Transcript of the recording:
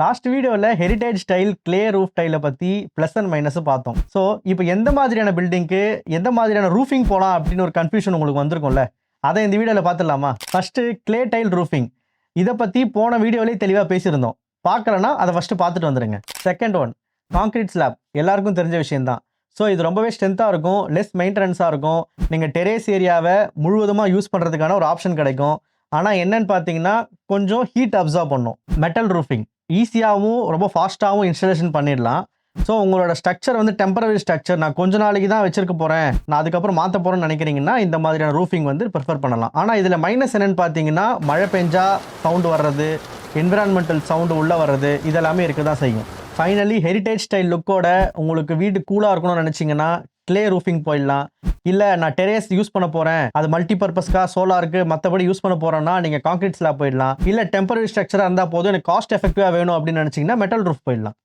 Last வீடியோவில் heritage style clay roof டைலை பற்றி plus and minus பார்த்தோம். ஸோ இப்போ எந்த மாதிரியான பில்டிங்க்கு எந்த மாதிரியான ரூஃபிங் போகலாம் அப்படின்னு ஒரு கன்ஃபியூஷன் உங்களுக்கு வந்திருக்கும்ல, அதை இந்த வீடியோவில் பார்த்துடலாமா? ஃபஸ்ட்டு கிளே டைல் ரூஃபிங், இதை பற்றி போன வீடியோவிலே தெளிவாக பேசியிருந்தோம். பார்க்கலன்னா அதை ஃபஸ்ட்டு பார்த்துட்டு வந்துடுங்க. Second one, concrete slab. எல்லாருக்கும் தெரிஞ்ச விஷயம்தான். ஸோ இது ரொம்பவே ஸ்ட்ரென்த்தாக இருக்கும், லெஸ் மெயின்டெனன்ஸாக இருக்கும். நீங்கள் டெரேஸ் ஏரியாவை முழுவதுமாக யூஸ் பண்ணுறதுக்கான ஒரு ஆப்ஷன் கிடைக்கும். ஆனால் என்னன்னு பார்த்தீங்கன்னா கொஞ்சம் ஹீட் அப்சர்வ் பண்ணும். மெட்டல் ரூஃபிங் ஈஸியாகவும் ரொம்ப ஃபாஸ்ட்டாகவும் இன்ஸ்டாலேஷன் பண்ணிடலாம். ஸோ உங்களோட ஸ்ட்ரக்சர் வந்து டெம்பரரி ஸ்ட்ரக்சர், நான் கொஞ்ச நாளைக்கு தான் வச்சிருக்க போகிறேன், நான் அதுக்கப்புறம் மாற்ற போகிறேன்னு நினைக்கிறீங்கன்னா இந்த மாதிரியான ரூஃபிங் வந்து ப்ரிஃபர் பண்ணலாம். ஆனால் இதில் மைனஸ் என்னென்னு பார்த்தீங்கன்னா மழை பெஞ்சா சவுண்டு வர்றது, என்விரான்மெண்டல் சவுண்டு உள்ளே வர்றது, இதெல்லாமே இருக்க தான் செய்யும். ஃபைனலி ஹெரிடேஜ் ஸ்டைல் லுக்கோட உங்களுக்கு வீடு கூலாக இருக்கணும்னு நினச்சிங்கன்னா கிளே ரூஃபிங் போயிடலாம். இல்லை நான் டெரேஸ் யூஸ் பண்ண போகிறேன், அது மல்டிபர்பஸ்க்காக சோலாருக்கு மற்றபடி யூஸ் பண்ண போகிறேன்னா நீங்கள் கான்கிரீட் ஸ்லாப் போயிடலாம். இல்லை டெம்பரரி ஸ்ட்ரக்சராக இருந்தால் போதும், எனக்கு காஸ்ட் எஃபெக்டிவாக வேணும் அப்படின்னு நினச்சிங்கன்னா மெட்டல் ரூஃப் போயிடலாம்.